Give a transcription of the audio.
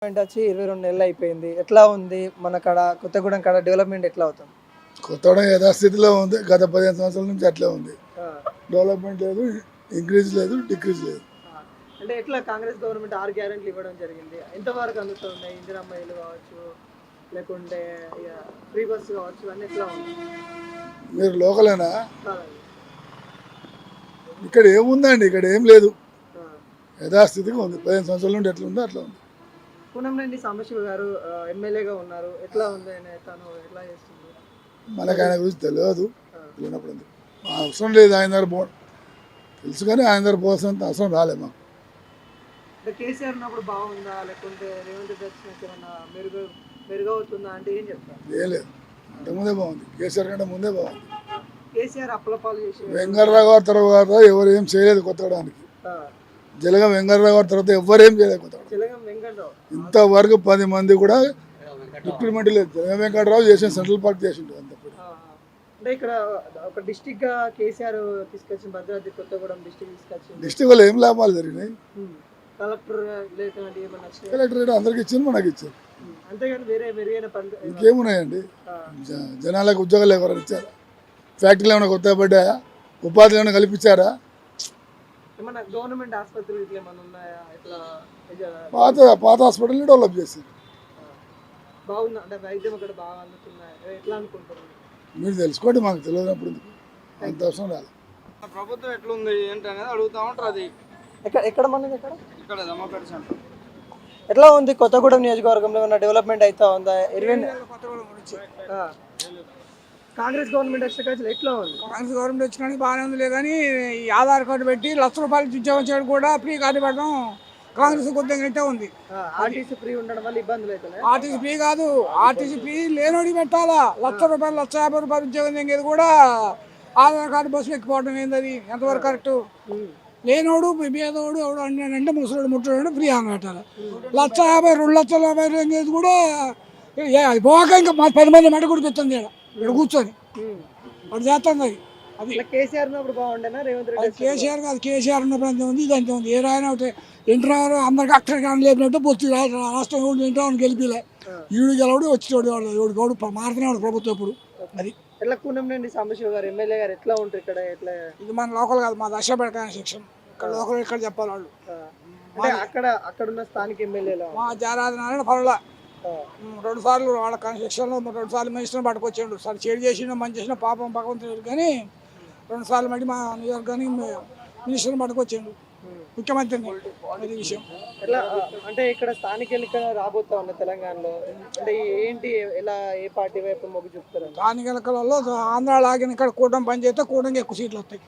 Government వచ్చి 22 నెలలు అయిపోయింది. ఎట్లా ఉంది మన కాడ కొత్తగూడెం కాడ డెవలప్‌మెంట్ ఎట్లా అవుతుంది? కొత్తగూడెం యథాస్థితిలో ఉంది. గత 15 సంవత్సరాల నుంచి అట్లే ఉంది. ఆ! డెవలప్మెంట్ లేదు, ఇంక్రీజ్ లేదు, డిక్రీజ్ లేదు. ఆ! అంటే ఎట్లా కాంగ్రెస్ గవర్నమెంట్ 6 గ్యారెంటీలు ఇవ్వడం జరిగింది. ఎంతవరకు అందుతున్నాయి? ఇందిరమ్మ ఇల్లు కావచ్చు, లేకుంటే ఇగ ఫ్రీ బస్ కావచ్చు ఇవన్నీ ఎట్లా ఉన్నాయి? మీరు లోకలేనా? కాదండి. ఇక్కడ ఏముందండి? ఇక్కడ ఏం లేదు. ఆ! యథాస్థితిగా ఉంది. 15 సంవత్సరాల నుండి ఎట్లా ఉందో అట్లా ఉంది. కూనంనేని సాంబశివ గారు ఎమ్మెల్యేగా ఉన్నారు. ఎట్లా ఉంది ఆయన తను ఎట్లా చేస్తుంది? మనకు ఆయన గురించి తెలియదు. ఆ! తెలియనప్పుడు ఎందుకు? అవసరం లేదు ఆయన దగ్గర తెలుసు కానీ ఆయన దగ్గర పోవాల్సినంత అవసరం రాలే మాకు. అంటే కేసీఆర్ ఉన్నప్పుడు బాగుందా? లేకుంటే రేవంత్ రెడ్డి వచ్చినాక ఏమన్నా మెరుగవుతుందా అంటే ఏం చెప్తారు? ఏం లేదు. అంతకుముందే బాగుంది. కేసీఆర్ కంటే ముందే బాగుంది. కేసీఆర్ అప్పులపాలు చేసి వెంకటరావు గారి తర్వాత ఎవరు ఏం చేయలేదు కొత్తగూడానికి. ఆ! జలగం వెంకటరావు గారి తర్వాత ఎవరేం చేయలేదు కొత్తగూడ. చిలగం వెంకటరావు ఇంతవరకు 10 మంది కూడా రిక్రూట్మెంట్ లేదు. జలగం వెంకటరావు చేసిన సెంట్రల్ పార్క్ చేసిండు అంత. అంటే ఇక్కడ ఒక డిస్టిక్ గా కేసీఆర్ తీసుకొచ్చిన భద్రాద్రి కొత్తగూడెం డిస్టిక్ తీసుకొచ్చింది. డిస్ట్రిక్ట్ వల్ల ఏం లాభాలు జరిగినాయి? కలెక్టర్ లేకపోతే ఏమన్నా వచ్చినాయా? కలెక్టరేట్ అందరికి ఇచ్చింది, మనకి ఇచ్చారు. అంతేగాని వేరే మెరుగైన పనులు ఇంకేమున్నాయండి? ఆ, జనాలకు ఉద్యోగాలు ఎవరైనా ఇచ్చారా? ఫ్యాక్టరీలు ఏమైనా కొత్తగా పడ్డాయా? ఉపాధులు ఏమైనా కల్పించారా? ఏమన్నా గవర్నమెంట్ ఆసుపత్రులు ఇట్లా ఏమన్నా ఉన్నాయా? ఇట్లా పాత హాస్పిటల్ని డెవలప్ చేసింది. బాగుందా? అంటే వైద్యం అక్కడ బాగా అందుతున్నాయి ఎట్లా అనుకుంటున్నారు? మీరు తెలుసుకోండి, మాకు తెలియనప్పుడు ఎందుకు? అంత అవసరం రాదు. ప్రభుత్వం ఎట్లుంది ఏంటి అనేది అడుగుతా ఉంటారు. అది ఎక్కడ మనది ఎక్కడ ఇక్కడ దమ్మపేట సెంటర్ ఎట్లా ఉంది? కొత్తగూడెం నియోజకవర్గంలో ఏమన్నా డెవలప్మెంట్ అవుతా ఉందా? ఆ. కాంగ్రెస్ గవర్నమెంట్ వచ్చే ఎట్లా ఉంది? కాంగ్రెస్ గవర్నమెంట్ వచ్చినానికి బాగానే ఉందిలే కానీ ఈ ఆధార్ కార్డు పెట్టి ₹1,00,000 ఉద్యోగం చేయడం కూడా ఫ్రీ కార్డు పెట్టడం కాంగ్రెస్ కొద్దిగా గట్టే ఉంది. ఆర్టీసీ ఫ్రీ ఉండడం వల్ల ఇబ్బందులు అవుతున్నాయి. ఆర్టీసీ ఫ్రీ కాదు, ఆర్టీసీ ఫ్రీ లేనోడికి పెట్టాలా. ₹1,00,000 ₹150 ఉద్యోగం చేసేది కూడా ఆధార్ కార్డు బస్సులు ఎక్కిపోవడం ఏంది? అది ఎంతవరకు కరెక్ట్? లేనోడు పేదోడు ఎవడు అంటే ముసలోడు ముట్టోడు ఫ్రీ అని పెట్టాలి. ₹1,50,000 ₹2,50,000 చేసేది కూడా అది పోక ఇంకా 10 మంది మట్టి కూడా పెడుతుంది ఇక్కడ కూర్చొని వాడు చేస్తుంది. అది కేసీఆర్ ఉన్నప్పుడు బాగుండేనా రేవంత్ అది రెడ్డి? కేసీఆర్ కాదు, కేసీఆర్ ఉన్నప్పుడు అంతే ఉంది, ఇది అంతే ఉంది. ఏ రాయన ఒకటి ఇంటర్ అందరికి అక్కడ కానీ లేపినట్టు పొత్తు రాష్ట్రం ఎవడు ఇంటర్ గెలిపిలే. ఈడు గెలవడు వచ్చేవాడు ఎవడు గౌడు మారుతున్నాడు ప్రభుత్వం ఇప్పుడు. అది ఎట్లా కూనంనేని సాంబశివ గారు ఎమ్మెల్యే గారు ఎట్లా ఉంటారు ఇక్కడ? ఎట్లా ఇది మన లోకల్ కాదు, మా దశపెడకాయ సెక్షన్. ఇక్కడ లోకల్ ఇక్కడ చెప్పాలి వాళ్ళు. అంటే అక్కడున్న స్థానిక ఎమ్మెల్యేలు మా జారాధన పనుల 2 సార్లు వాళ్ళ కన్స్ట్రక్షన్లో 2 సార్లు మినిస్టర్ పట్టుకొచ్చాడు. సార్ చెడు చేసిన మంచి చేసిన పాపం భగవంతుడు కానీ 2 సార్లు మళ్ళీ మా నియోజకవర్గానికి మినిస్టర్ని పట్టుకొచ్చాడు, ముఖ్యమంత్రిని. అది విషయం. ఎట్లా అంటే ఇక్కడ స్థానిక ఎన్నికలు రాబోతా ఉన్న తెలంగాణలో అంటే ఏంటి ఎలా ఏ పార్టీ వైపు మొగ్గు చూపుతారు? స్థానిక ఎన్నికలలో ఆంధ్ర లాగిన ఇక్కడ కూటమి పని చేస్తే కూటమికి ఎక్కువ సీట్లు వస్తాయి.